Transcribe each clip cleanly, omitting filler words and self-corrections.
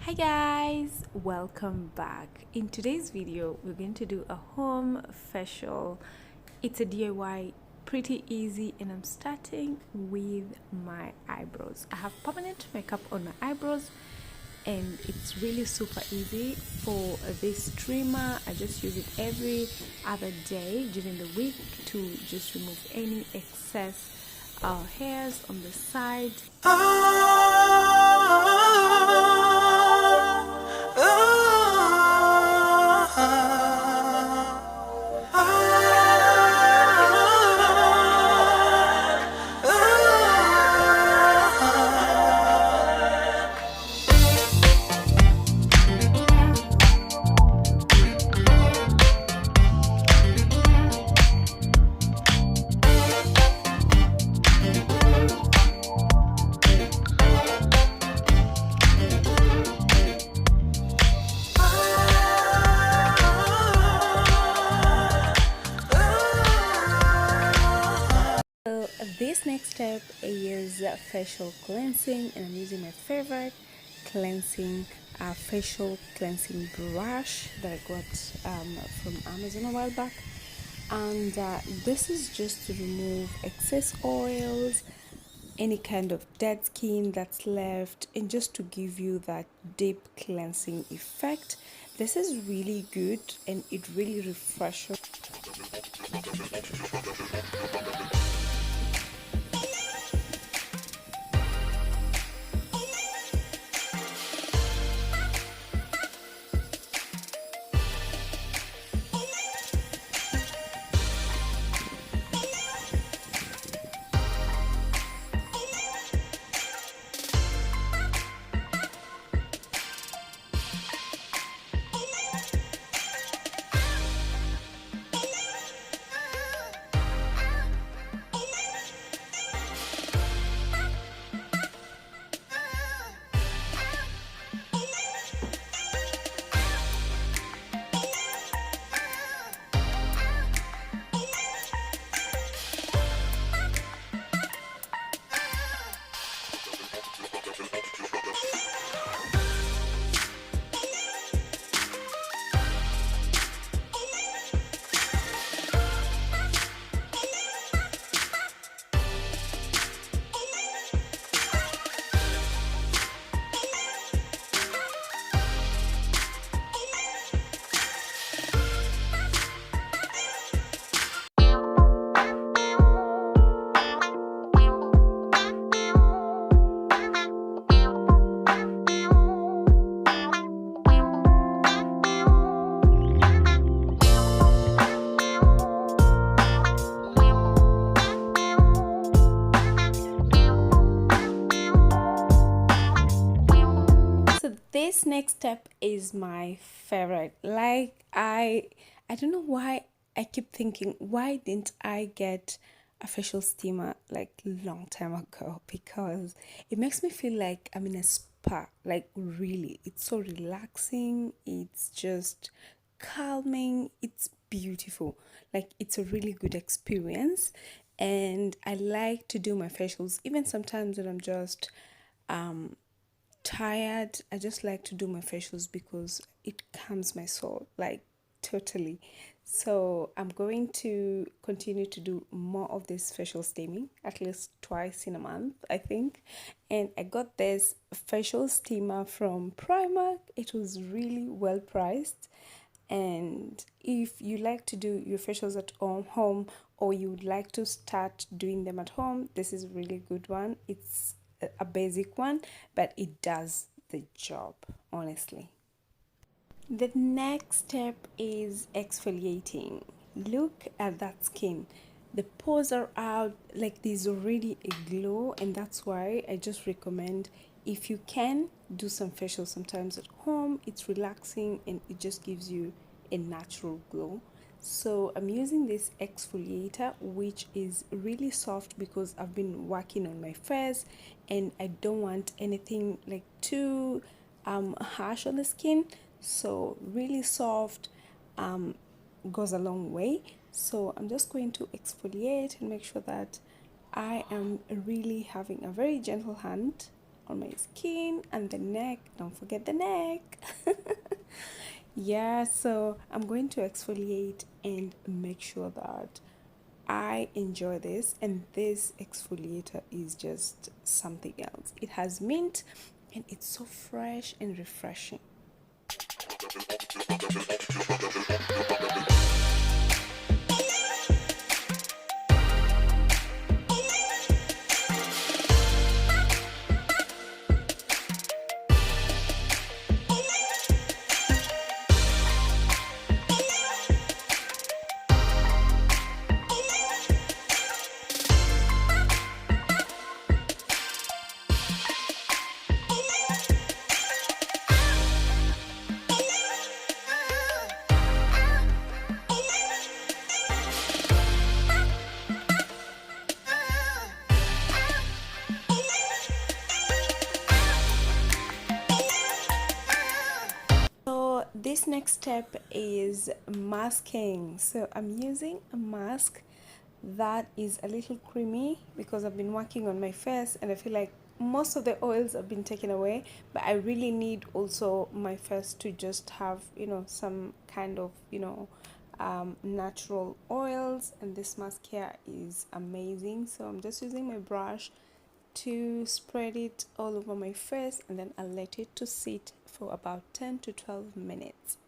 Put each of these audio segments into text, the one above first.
Hi guys, welcome back. In today's video we're going to do a home facial. It's a DIY, pretty easy, and I'm starting with my eyebrows. I have permanent makeup on my eyebrows and it's really super easy. For this trimmer, I just use it every other day during the week to just remove any excess hairs on the side. This next step is facial cleansing, and I'm using my favorite cleansing facial cleansing brush that I got from Amazon a while back. And this is just to remove excess oils, any kind of dead skin that's left, and just to give you that deep cleansing effect. This is really good and it really refreshes. This next step is my favorite. I don't know why I keep thinking, why didn't I get a facial steamer like long time ago? Because it makes me feel like I'm in a spa. Like really, it's so relaxing. It's just calming. It's beautiful. Like it's a really good experience. And I like to do my facials even sometimes when I'm just tired. I just like to do my facials because it calms my soul, like totally. So I'm going to continue to do more of this facial steaming, at least twice in a month, I think. And I got this facial steamer from Primark. It was really well priced. And if you like to do your facials at home, or you would like to start doing them at home, this is a really good one. It's a basic one, but it does the job, honestly. The next step is exfoliating. Look at that skin. The pores are out, like there's already a glow, and that's why I just recommend, if you can, do some facial sometimes at home. It's relaxing and it just gives you a natural glow. So I'm using this exfoliator, which is really soft because I've been working on my face and I don't want anything like too harsh on the skin. So really soft goes a long way. So I'm just going to exfoliate and make sure that I am really having a very gentle hand on my skin and the neck. Don't forget the neck. Yeah, so I'm going to exfoliate and make sure that I enjoy this, and this exfoliator is just something else. It has mint and it's so fresh and refreshing. This next step is masking. So I'm using a mask that is a little creamy because I've been working on my face and I feel like most of the oils have been taken away, but I really need also my face to just have, you know, some kind of, you know, natural oils, and this mask here is amazing. So I'm just using my brush to spread it all over my face, and then I'll let it to sit for about 10 to 12 minutes.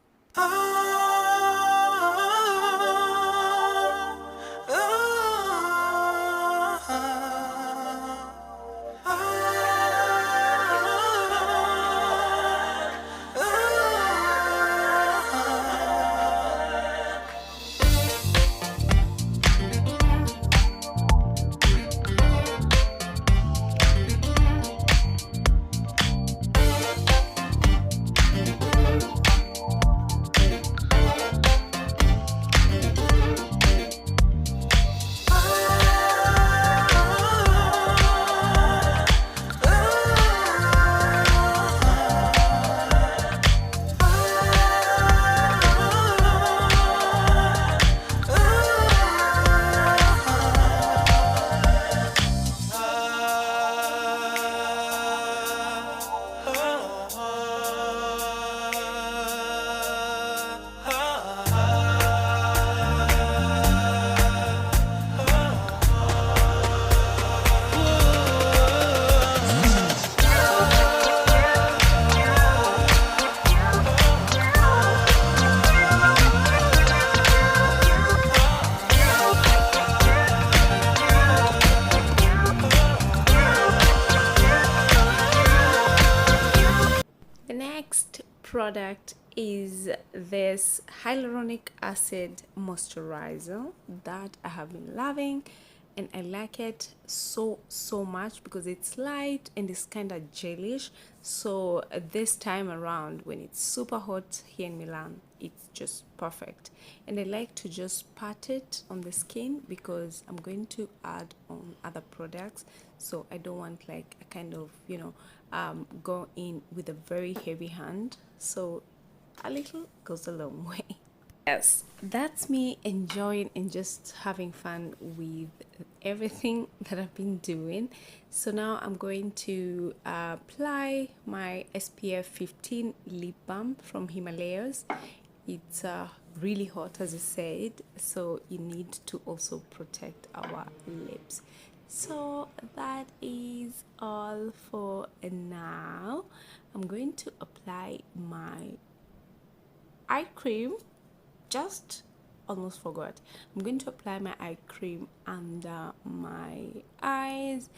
The next product is this hyaluronic acid moisturizer that I have been loving, and I like it so much because it's light and it's kind of gelish. So this time around when it's super hot here in Milan, it's just perfect. And I like to just pat it on the skin because I'm going to add on other products, so I don't want like a kind of, you know, go in with a very heavy hand. So a little goes a long way. Yes, that's me enjoying and just having fun with everything that I've been doing. So now I'm going to apply my SPF 15 lip balm from Himalayas. It's really hot, as I said, so you need to also protect our lips. So that is all for now. I'm going to apply my eye cream. Just almost forgot. I'm going to apply my eye cream under my eyes,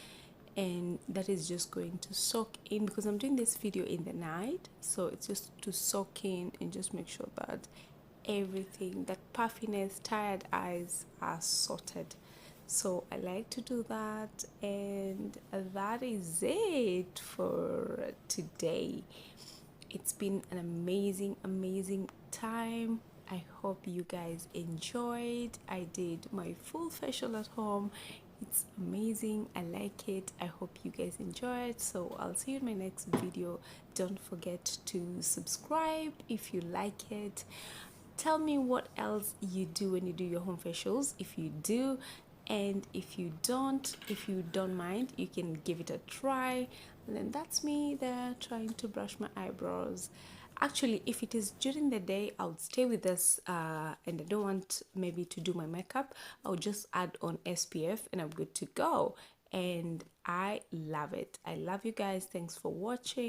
and that is just going to soak in because I'm doing this video in the night, so it's just to soak in and just make sure that everything, that puffiness, tired eyes are sorted. So I like to do that, and that is it for today. It's been an amazing time. I hope you guys enjoyed. I did my full facial at home. It's amazing. I like it. I hope you guys enjoy it. So I'll see you in my next video. Don't forget to subscribe if you like it. Tell me what else you do when you do your home facials, if you do, and if you don't mind, you can give it a try. And then that's me there trying to brush my eyebrows. Actually, if it is during the day, I would stay with this and I don't want maybe to do my makeup. I'll just add on SPF and I'm good to go. And I love it. I love you guys. Thanks for watching.